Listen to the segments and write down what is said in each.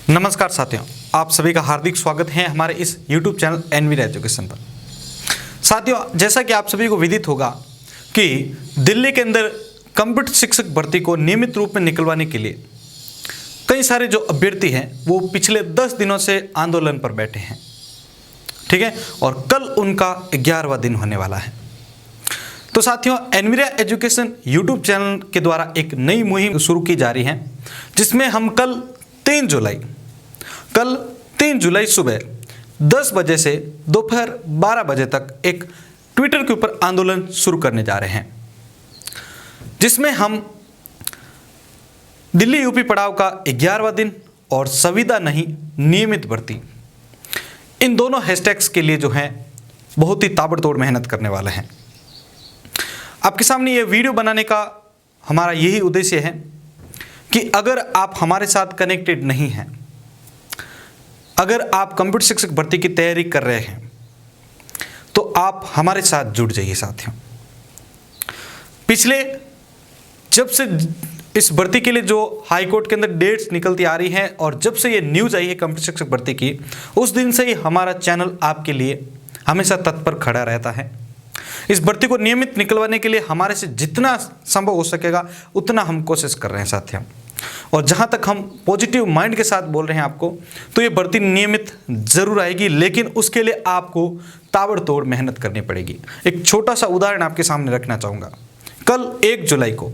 नमस्कार साथियों, आप सभी का हार्दिक स्वागत है हमारे इस YouTube चैनल एनवीरा एजुकेशन पर। साथियों, जैसा कि आप सभी को विदित होगा कि दिल्ली के अंदर कंप्यूटर शिक्षक भर्ती को नियमित रूप में निकलवाने के लिए कई सारे जो अभ्यर्थी हैं वो पिछले 10 दिनों से आंदोलन पर बैठे हैं, ठीक है। और कल उनका 11वां दिन होने वाला है। तो साथियों, एनवीरा एजुकेशन YouTube चैनल के द्वारा एक नई मुहिम शुरू की जा रही है, जिसमें हम कल 3 जुलाई सुबह 10 बजे से दोपहर 12 बजे तक एक ट्विटर के ऊपर आंदोलन शुरू करने जा रहे हैं, जिसमें हम दिल्ली यूपी पड़ाव का 11वां दिन और संविदा नहीं नियमित भर्ती, इन दोनों हैशटैग्स के लिए जो है बहुत ही ताबड़तोड़ मेहनत करने वाले हैं। आपके सामने ये वीडियो बनाने का हमारा यही उद्देश्य है कि अगर आप हमारे साथ कनेक्टेड नहीं हैं, अगर आप कंप्यूटर शिक्षक भर्ती की तैयारी कर रहे हैं, तो आप हमारे साथ जुड़ जाइए साथियों। पिछले जब से इस भर्ती के लिए जो हाई कोर्ट के अंदर डेट्स निकलती आ रही हैं और जब से ये न्यूज़ आई है कंप्यूटर शिक्षक भर्ती की, उस दिन से ही हमारा चैनल आपके लिए हमेशा तत्पर खड़ा रहता है। इस भर्ती को नियमित निकलवाने के लिए हमारे से जितना संभव हो सकेगा उतना हम कोशिश कर रहे हैं साथियों। और जहां तक हम पॉजिटिव माइंड के साथ बोल रहे हैं आपको, तो ये भर्ती नियमित जरूर आएगी, लेकिन उसके लिए आपको ताबड़तोड़ मेहनत करनी पड़ेगी। एक छोटा सा उदाहरण आपके सामने रखना चाहूँगा। कल 1 जुलाई को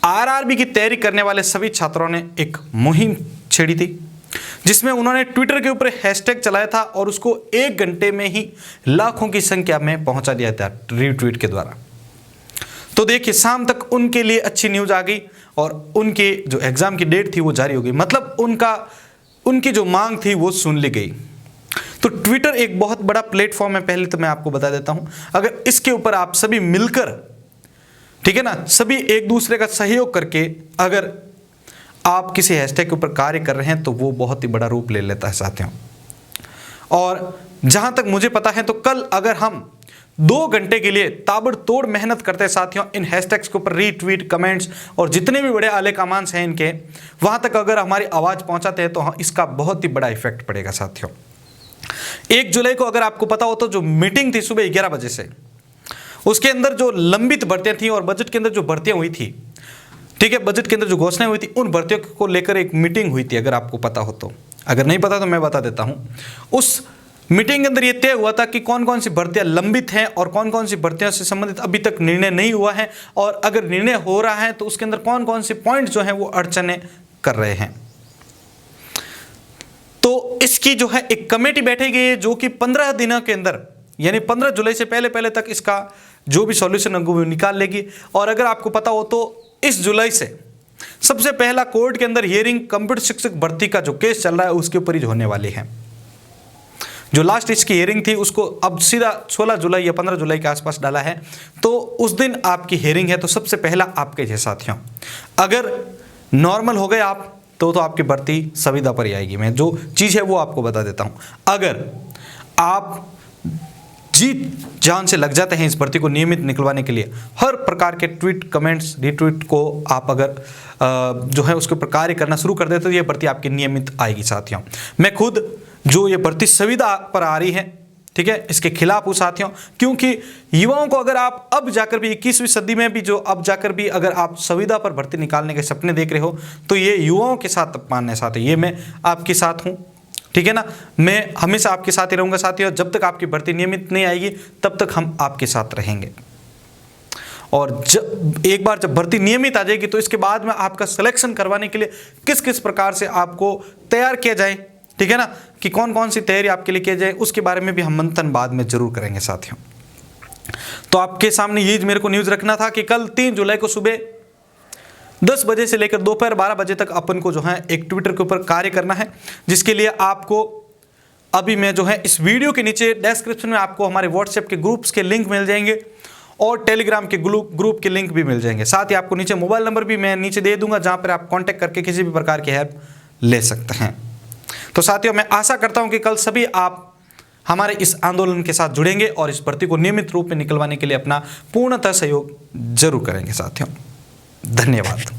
आरआरबी की तैयारी करने वाले सभी छात्रों ने एक मुहिम छेड़ी थी, जिसमें उन्होंने ट्विटर के ऊपर हैशटैग चलाया था और उसको 1 घंटे में ही लाखों की संख्या में पहुंचा दिया था रीट्वीट के द्वारा। तो देखिए, शाम तक उनके लिए अच्छी न्यूज़ आ गई और उनके जो एग्ज़ाम की डेट थी वो जारी हो गई, मतलब उनकी जो मांग थी वो सुन ली गई। तो ट्विटर एक बहुत बड़ा प्लेटफॉर्म है, पहले तो मैं आपको बता देता हूँ। अगर इसके ऊपर आप सभी मिलकर, ठीक है ना, सभी एक दूसरे का सहयोग करके अगर आप किसी हैशटैग के ऊपर कार्य कर रहे हैं तो वो बहुत ही बड़ा रूप ले लेता है साथियों। और जहां तक मुझे पता है, तो कल अगर हम 2 घंटे के लिए ताबड़तोड़ मेहनत करते हैं साथियों, इन हैशटैग्स के ऊपर रीट्वीट, कमेंट्स और जितने भी बड़े आले कमांड्स हैं इनके, वहां तक अगर हमारी आवाज़ पहुंचाते हैं तो इसका बहुत ही बड़ा इफेक्ट पड़ेगा साथियों। 1 जुलाई को अगर आपको पता हो तो जो मीटिंग थी सुबह 11 बजे से, उसके अंदर जो लंबित भर्तियां थी और बजट के अंदर जो भर्तियां हुई थी, ठीक है, बजट के अंदर जो घोषणाएं हुई थी, उन भर्तियों को लेकर एक मीटिंग हुई थी, अगर आपको पता हो तो। अगर नहीं पता तो मैं बता देता हूं। उस मीटिंग के अंदर ये तय हुआ था कि कौन कौन सी भर्तियां लंबित हैं और कौन कौन सी भर्तियों से संबंधित अभी तक निर्णय नहीं हुआ है, और अगर निर्णय हो रहा है तो उसके अंदर कौन कौन से पॉइंट जो हैं वो अड़चने कर रहे हैं। तो इसकी जो है एक कमेटी बैठी गई है, जो कि 15 दिनों के अंदर, यानी 15 जुलाई से पहले तक इसका जो भी सॉल्यूशन है वो निकाल लेगी। और अगर आपको पता हो तो इस जुलाई से सबसे पहला कोर्ट के अंदर हियरिंग कंप्यूटर शिक्षक भर्ती का जो केस चल रहा है उसके ऊपर ही होने वाली है। जो लास्ट इसकी हियरिंग थी उसको अब सीधा 16 जुलाई या 15 जुलाई के आसपास डाला है, तो उस दिन आपकी हियरिंग है। तो सबसे पहला आपके जैसे साथियों, अगर नॉर्मल हो गए आप तो आपकी भर्ती संविदा पर ही आएगी। मैं जो चीज़ है वो आपको बता देता हूँ। अगर आप जीत जान से लग जाते हैं इस भर्ती को नियमित निकलवाने के लिए, हर प्रकार के ट्वीट, कमेंट्स, रीट्वीट को आप अगर जो है उसके ऊपर कार्य करना शुरू कर देते तो ये भर्ती आपकी नियमित आएगी साथियों। मैं खुद जो ये भर्ती संविदा पर आ रही है, ठीक है, इसके खिलाफ हूँ साथियों, क्योंकि युवाओं को अगर आप अब जाकर भी 21वीं सदी में भी जो अब जाकर भी अगर आप संविदा पर भर्ती निकालने के सपने देख रहे हो तो ये युवाओं के साथ अपमान है साथियों। ये मैं आपके साथ हूँ, ठीक है ना, मैं हमेशा आपके साथ ही रहूंगा साथियों। जब तक आपकी भर्ती नियमित नहीं आएगी तब तक हम आपके साथ रहेंगे। और एक बार जब भर्ती नियमित आ जाएगी तो इसके बाद में आपका सिलेक्शन करवाने के लिए किस किस प्रकार से आपको तैयार किया जाए, ठीक है ना, कि कौन कौन सी तैयारी आपके लिए की जाए, उसके बारे में भी हम मंथन बाद में जरूर करेंगे साथियों। तो आपके सामने ये मेरे को न्यूज़ रखना था कि कल 3 जुलाई को सुबह 10 बजे से लेकर दोपहर 12 बजे तक अपन को जो है एक ट्विटर के ऊपर कार्य करना है, जिसके लिए आपको अभी मैं जो है इस वीडियो के नीचे डिस्क्रिप्शन में आपको हमारे व्हाट्सएप के ग्रुप्स के लिंक मिल जाएंगे और टेलीग्राम के ग्रुप के लिंक भी मिल जाएंगे। साथ ही आपको नीचे मोबाइल नंबर भी मैं नीचे दे दूंगा, जहां पर आप कांटेक्ट करके किसी भी प्रकार की हेल्प ले सकते हैं। तो साथियों, मैं आशा करता हूं कि कल सभी आप हमारे इस आंदोलन के साथ जुड़ेंगे और इस भर्ती को नियमित रूप में निकलवाने के लिए अपना पूर्णतः सहयोग जरूर करेंगे साथियों। धन्यवाद।